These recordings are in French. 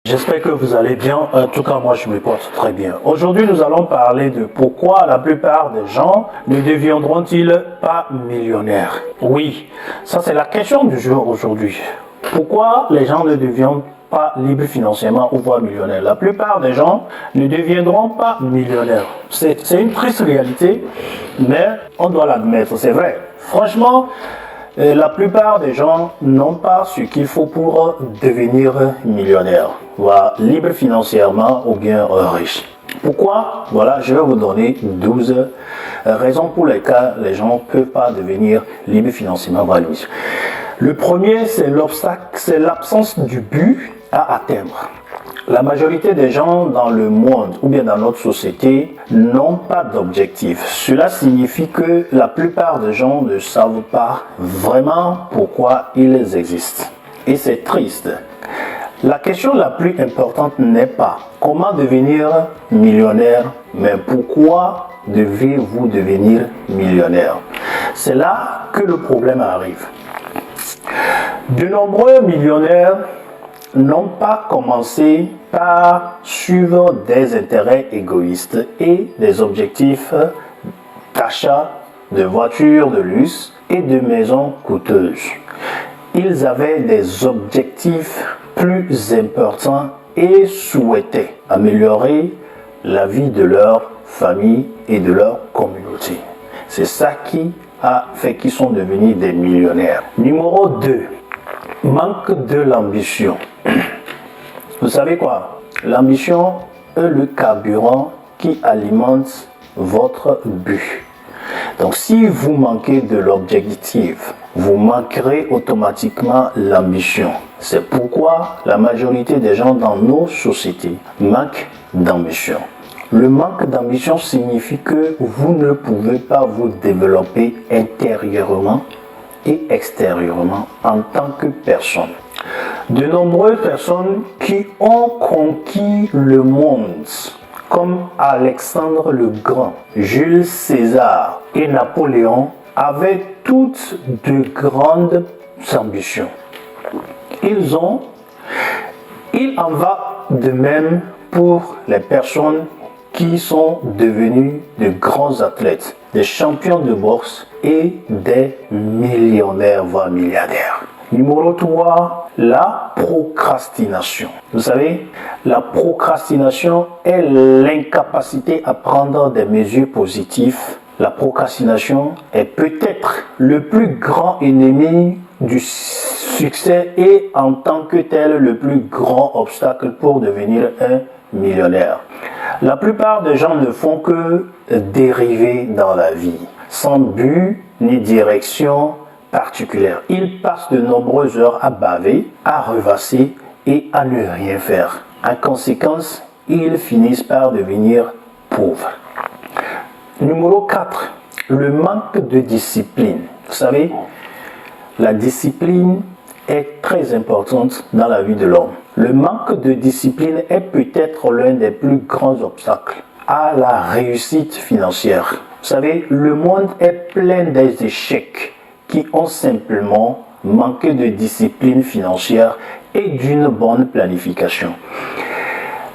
J'espère que vous allez bien. En tout cas, moi, je me porte très bien. Aujourd'hui, nous allons parler de pourquoi la plupart des gens ne deviendront-ils pas millionnaires. Oui, ça c'est la question du jour aujourd'hui. Pourquoi les gens ne deviennent pas libres financièrement ou voire millionnaires? La plupart des gens ne deviendront pas millionnaires. C'est une triste réalité, mais on doit l'admettre, c'est vrai. Franchement, la plupart des gens n'ont pas ce qu'il faut pour devenir millionnaire, voire libre financièrement ou bien riche. Pourquoi? Voilà, je vais vous donner 12 raisons pour lesquelles les gens ne peuvent pas devenir libres financièrement, voire riches. Le premier, c'est l'obstacle, c'est l'absence du but à atteindre. La majorité des gens dans le monde ou bien dans notre société n'ont pas d'objectif. Cela signifie que la plupart des gens ne savent pas vraiment pourquoi ils existent. Et c'est triste. La question la plus importante n'est pas comment devenir millionnaire, mais pourquoi devez-vous devenir millionnaire? C'est là que le problème arrive. De nombreux millionnaires n'ont pas commencé par suivre des intérêts égoïstes et des objectifs d'achat de voitures de luxe et de maisons coûteuses. Ils avaient des objectifs plus importants et souhaitaient améliorer la vie de leur famille et de leur communauté. C'est ça qui a fait qu'ils sont devenus des millionnaires. Numéro 2. Manque de l'ambition. Vous savez quoi? L'ambition est le carburant qui alimente votre but. Donc si vous manquez de l'objectif, vous manquerez automatiquement l'ambition. C'est pourquoi la majorité des gens dans nos sociétés manquent d'ambition. Le manque d'ambition signifie que vous ne pouvez pas vous développer intérieurement et extérieurement en tant que personne. De nombreuses personnes qui ont conquis le monde, comme Alexandre le Grand, Jules César et Napoléon, avaient toutes de grandes ambitions. Il en va de même pour les personnes qui sont devenus de grands athlètes, des champions de boxe et des millionnaires, voire milliardaires. Numéro 3, la procrastination. Vous savez, la procrastination est l'incapacité à prendre des mesures positives. La procrastination est peut-être le plus grand ennemi du succès et en tant que tel le plus grand obstacle pour devenir un millionnaire. La plupart des gens ne font que dériver dans la vie, sans but ni direction particulière. Ils passent de nombreuses heures à baver, à rêvasser et à ne rien faire. En conséquence, ils finissent par devenir pauvres. Numéro 4, le manque de discipline. Vous savez, la discipline est très importante dans la vie de l'homme. Le manque de discipline est peut-être l'un des plus grands obstacles à la réussite financière. Vous savez, le monde est plein d'échecs qui ont simplement manqué de discipline financière et d'une bonne planification.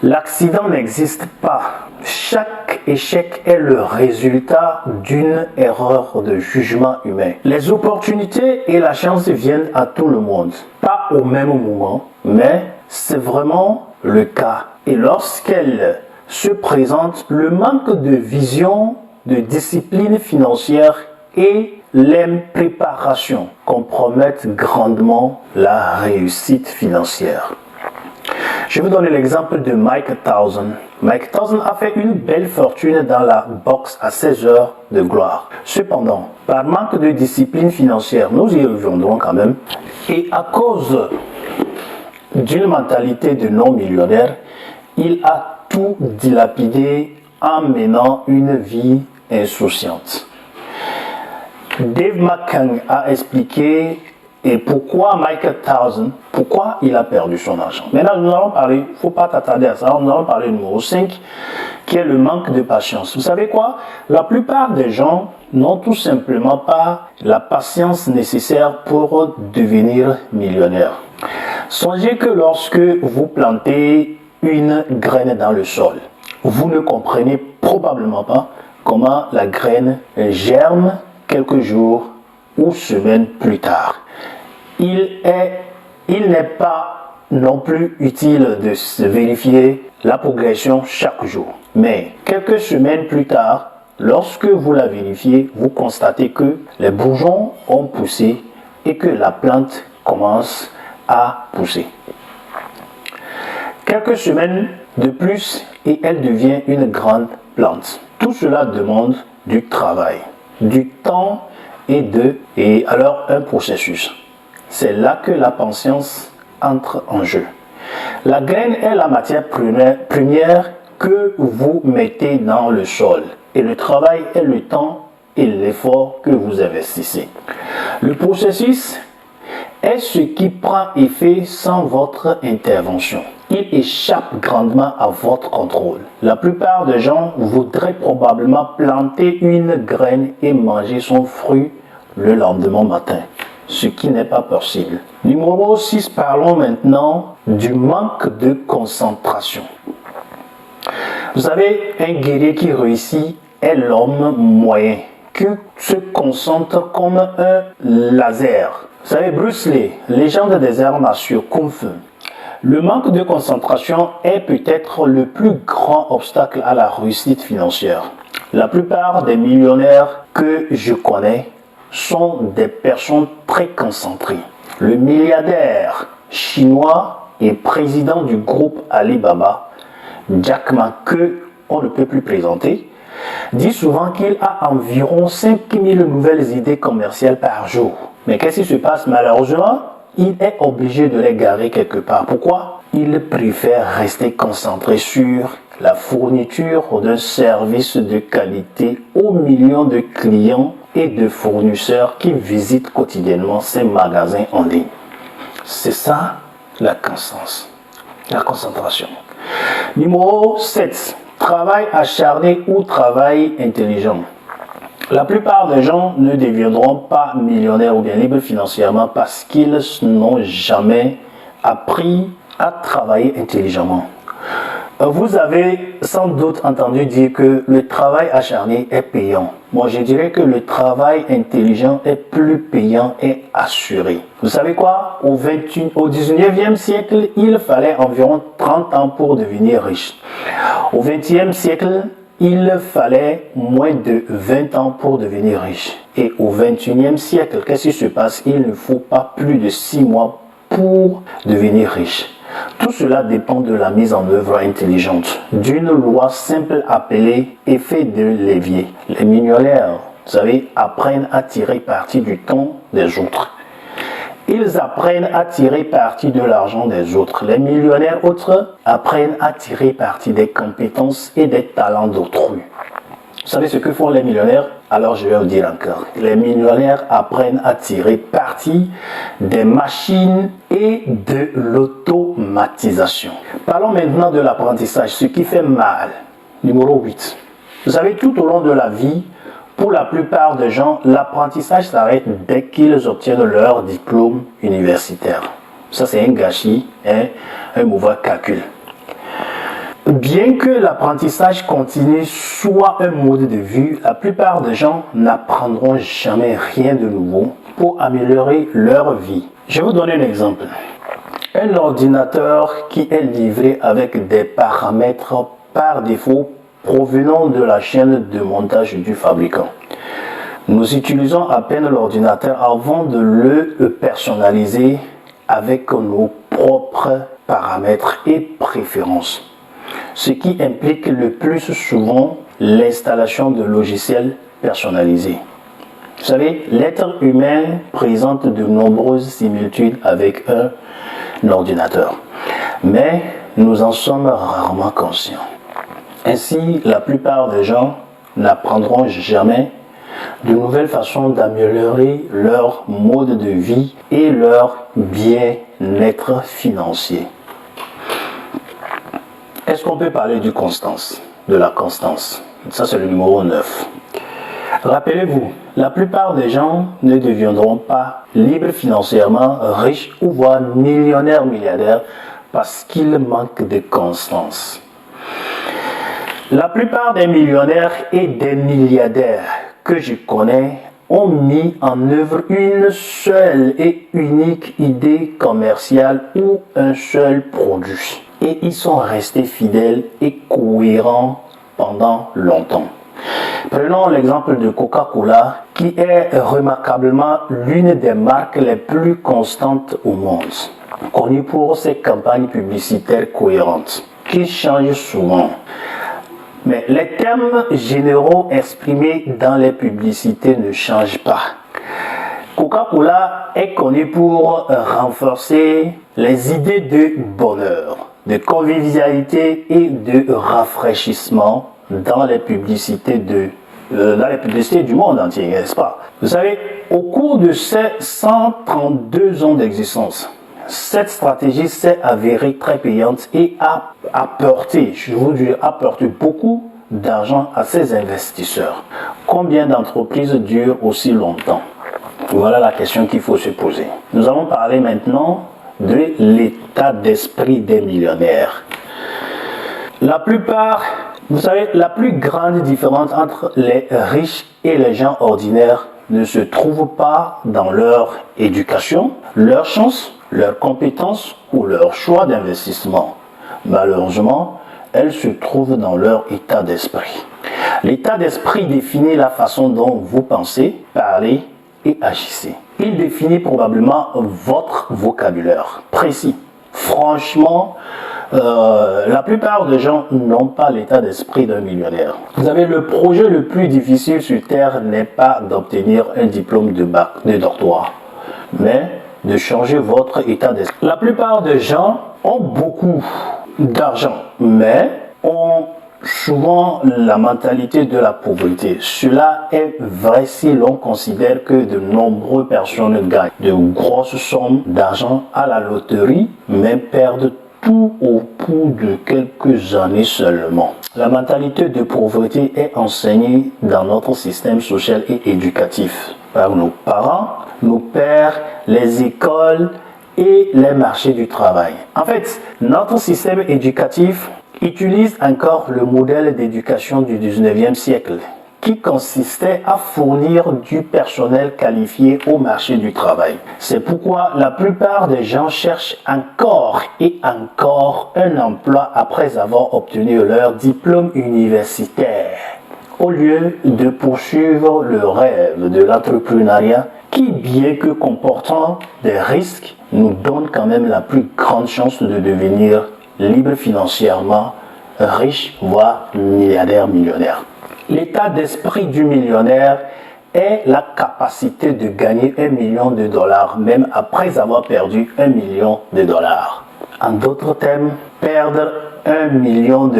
L'accident n'existe pas. Chaque échec est le résultat d'une erreur de jugement humain. Les opportunités et la chance viennent à tout le monde. Pas au même moment, mais c'est vraiment le cas. Et lorsqu'elles se présentent, le manque de vision, de discipline financière et l'impréparation compromettent grandement la réussite financière. Je vais vous donner l'exemple de Mike Tyson. Mike Tyson a fait une belle fortune dans la boxe à 16 heures de gloire. Cependant, par manque de discipline financière, nous y reviendrons quand même, et à cause d'une mentalité de non-millionnaire, il a tout dilapidé en menant une vie insouciante. Dave McCann a expliqué et pourquoi Michael Tyson, pourquoi il a perdu son argent. Maintenant, nous allons parler, il ne faut pas t'attarder à ça, nous allons parler numéro 5, qui est le manque de patience. Vous savez quoi? La plupart des gens n'ont tout simplement pas la patience nécessaire pour devenir millionnaire. Songez que lorsque vous plantez une graine dans le sol, vous ne comprenez probablement pas comment la graine germe quelques jours ou semaines plus tard. Il n'est pas non plus utile de se vérifier la progression chaque jour. Mais quelques semaines plus tard, lorsque vous la vérifiez, vous constatez que les bourgeons ont poussé et que la plante commence à pousser. Quelques semaines de plus et elle devient une grande plante. Tout cela demande du travail, du temps et alors un processus. C'est là que la patience entre en jeu. La graine est la matière première que vous mettez dans le sol et le travail est le temps et l'effort que vous investissez. Le processus est ce qui prend effet sans votre intervention. Il échappe grandement à votre contrôle. La plupart des gens voudraient probablement planter une graine et manger son fruit le lendemain matin, ce qui n'est pas possible. Numéro 6, parlons maintenant du manque de concentration. Vous savez, un guerrier qui réussit est l'homme moyen, qui se concentre comme un laser. Vous savez, Bruce Lee, légende des arts martiaux Kung Fu. Le manque de concentration est peut-être le plus grand obstacle à la réussite financière. La plupart des millionnaires que je connais sont des personnes très concentrées. Le milliardaire chinois et président du groupe Alibaba, Jack Ma, que on ne peut plus présenter, dit souvent qu'il a environ 5000 nouvelles idées commerciales par jour. Mais qu'est-ce qui se passe malheureusement? Il est obligé de les garer quelque part. Pourquoi? Il préfère rester concentré sur la fourniture d'un service de qualité aux millions de clients et de fournisseurs qui visitent quotidiennement ces magasins en ligne. C'est ça la constance, la concentration. Numéro 7. Travail acharné ou travail intelligent. La plupart des gens ne deviendront pas millionnaires ou bien libres financièrement parce qu'ils n'ont jamais appris à travailler intelligemment. Vous avez sans doute entendu dire que le travail acharné est payant. Moi, je dirais que le travail intelligent est plus payant et assuré. Vous savez quoi? Au 19e siècle, il fallait environ 30 ans pour devenir riche. Au 20e siècle, il fallait moins de 20 ans pour devenir riche. Et au 21e siècle, qu'est-ce qui se passe? Il ne faut pas plus de 6 mois pour devenir riche. Tout cela dépend de la mise en œuvre intelligente d'une loi simple appelée effet de levier. Les millionnaires, vous savez, apprennent à tirer parti du temps des autres. Ils apprennent à tirer parti de l'argent des autres. Les millionnaires autres apprennent à tirer parti des compétences et des talents d'autrui. Vous savez ce que font les millionnaires? Alors je vais vous dire encore. Les millionnaires apprennent à tirer parti des machines et de l'automatisation. Parlons maintenant de l'apprentissage, ce qui fait mal. Numéro 8. Vous savez, tout au long de la vie, pour la plupart des gens, l'apprentissage s'arrête dès qu'ils obtiennent leur diplôme universitaire. Ça, c'est un gâchis, un mauvais calcul. Bien que l'apprentissage continu soit un mode de vie, la plupart des gens n'apprendront jamais rien de nouveau pour améliorer leur vie. Je vais vous donner un exemple. Un ordinateur qui est livré avec des paramètres par défaut provenant de la chaîne de montage du fabricant. Nous utilisons à peine l'ordinateur avant de le personnaliser avec nos propres paramètres et préférences. Ce qui implique le plus souvent l'installation de logiciels personnalisés. Vous savez, l'être humain présente de nombreuses similitudes avec un ordinateur, mais nous en sommes rarement conscients. Ainsi, la plupart des gens n'apprendront jamais de nouvelles façons d'améliorer leur mode de vie et leur bien-être financier. Est-ce qu'on peut parler de la constance? Ça, c'est le numéro 9. Rappelez-vous, la plupart des gens ne deviendront pas libres financièrement, riches ou voire millionnaires, milliardaires parce qu'ils manquent de constance. La plupart des millionnaires et des milliardaires que je connais ont mis en œuvre une seule et unique idée commerciale ou un seul produit. Et ils sont restés fidèles et cohérents pendant longtemps. Prenons l'exemple de Coca-Cola, qui est remarquablement l'une des marques les plus constantes au monde, connue pour ses campagnes publicitaires cohérentes, qui changent souvent. Mais les termes généraux exprimés dans les publicités ne changent pas. Coca-Cola est connu pour renforcer les idées de bonheur, de convivialité et de rafraîchissement dans les publicités du monde entier, n'est-ce pas? Vous savez, au cours de ces 132 ans d'existence, cette stratégie s'est avérée très payante et a apporté, je vous dis, apporté beaucoup d'argent à ses investisseurs. Combien d'entreprises durent aussi longtemps? Voilà la question qu'il faut se poser. Nous allons parler maintenant de l'état d'esprit des millionnaires. La plupart, vous savez, la plus grande différence entre les riches et les gens ordinaires ne se trouve pas dans leur éducation, leur chance, leurs compétences ou leur choix d'investissement. Malheureusement, elle se trouve dans leur état d'esprit. L'état d'esprit définit la façon dont vous pensez, parlez et agissez. Il définit probablement votre vocabulaire précis. Franchement, la plupart des gens n'ont pas l'état d'esprit d'un millionnaire. Vous savez, le projet le plus difficile sur Terre n'est pas d'obtenir un diplôme de bac, de doctorat, mais de changer votre état d'esprit. La plupart des gens ont beaucoup d'argent, mais ont souvent la mentalité de la pauvreté. Cela est vrai si l'on considère que de nombreuses personnes gagnent de grosses sommes d'argent à la loterie, mais perdent tout au bout de quelques années seulement. La mentalité de pauvreté est enseignée dans notre système social et éducatif par nos parents, nos pères, les écoles et les marchés du travail. En fait, notre système éducatif utilise encore le modèle d'éducation du 19e siècle qui consistait à fournir du personnel qualifié au marché du travail. C'est pourquoi la plupart des gens cherchent encore et encore un emploi après avoir obtenu leur diplôme universitaire, au lieu de poursuivre le rêve de l'entrepreneuriat qui, bien que comportant des risques, nous donne quand même la plus grande chance de devenir libre financièrement, riche, voire milliardaire, millionnaire. L'état d'esprit du millionnaire est la capacité de gagner $1 million, même après avoir perdu $1 million. En d'autres termes, perdre $1 million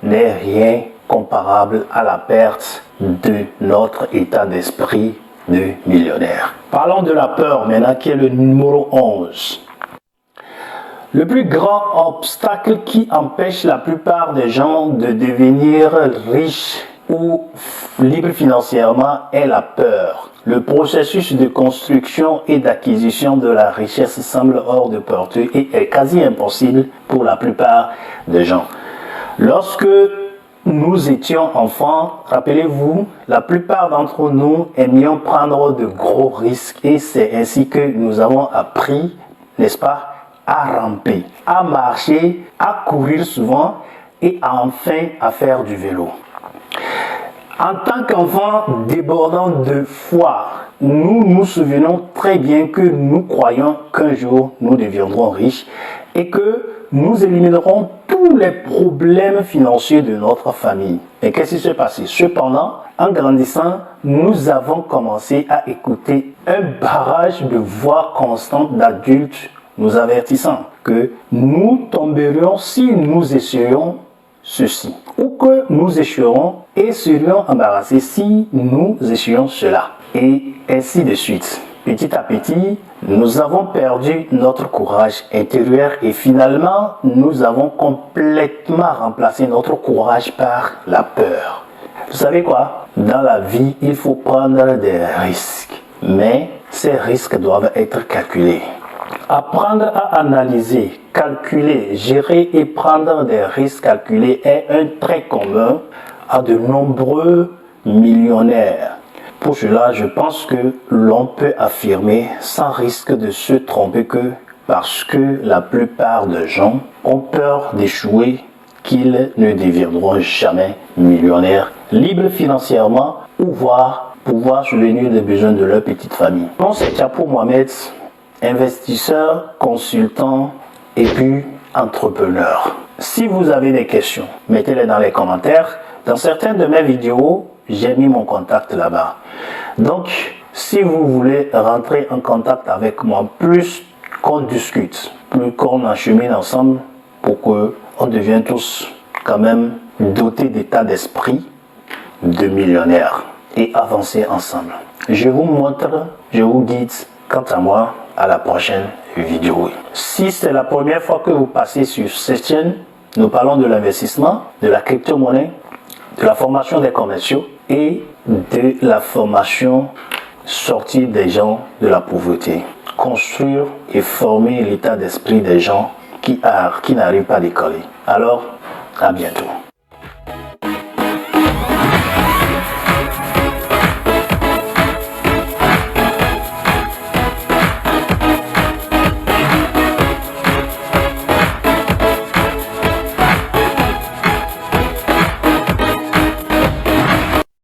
n'est rien comparable à la perte de notre état d'esprit de millionnaire. Parlons de la peur maintenant, qui est le numéro 11. Le plus grand obstacle qui empêche la plupart des gens de devenir riches ou libres financièrement est la peur. Le processus de construction et d'acquisition de la richesse semble hors de portée et est quasi impossible pour la plupart des gens. Lorsque nous étions enfants, rappelez-vous, la plupart d'entre nous aimions prendre de gros risques et c'est ainsi que nous avons appris, n'est-ce pas, à ramper, à marcher, à courir souvent et enfin à faire du vélo. En tant qu'enfants débordant de foi, nous nous souvenons très bien que nous croyons qu'un jour nous deviendrons riches et que nous éliminerons tous les problèmes financiers de notre famille. Et qu'est-ce qui s'est passé? Cependant, en grandissant, nous avons commencé à écouter un barrage de voix constantes d'adultes nous avertissant que nous tomberions si nous essayons ceci, ou que nous échouerons et serions embarrassés si nous essayons cela, et ainsi de suite. Petit à petit, nous avons perdu notre courage intérieur et finalement, nous avons complètement remplacé notre courage par la peur. Vous savez quoi? Dans la vie, il faut prendre des risques. Mais ces risques doivent être calculés. Apprendre à analyser, calculer, gérer et prendre des risques calculés est un trait commun à de nombreux millionnaires. Pour cela, je pense que l'on peut affirmer sans risque de se tromper que parce que la plupart des gens ont peur d'échouer, qu'ils ne deviendront jamais millionnaires, libres financièrement ou voire pouvoir subvenir les besoins de leur petite famille. Mon c'est Chapo Mohamed, investisseur, consultant et puis entrepreneur. Si vous avez des questions, mettez-les dans les commentaires. Dans certaines de mes vidéos, j'ai mis mon contact là-bas. Donc, si vous voulez rentrer en contact avec moi, plus qu'on discute, plus qu'on enchemine ensemble pour qu'on devienne tous quand même dotés d'état d'esprit de millionnaires et avancer ensemble. Je vous montre, je vous guide, quant à moi, à la prochaine vidéo. Si c'est la première fois que vous passez sur cette chaîne, nous parlons de l'investissement, de la crypto-monnaie, de la formation des commerciaux et de la formation sortie des gens de la pauvreté. Construire et former l'état d'esprit des gens qui n'arrivent pas à décoller. Alors, à bientôt.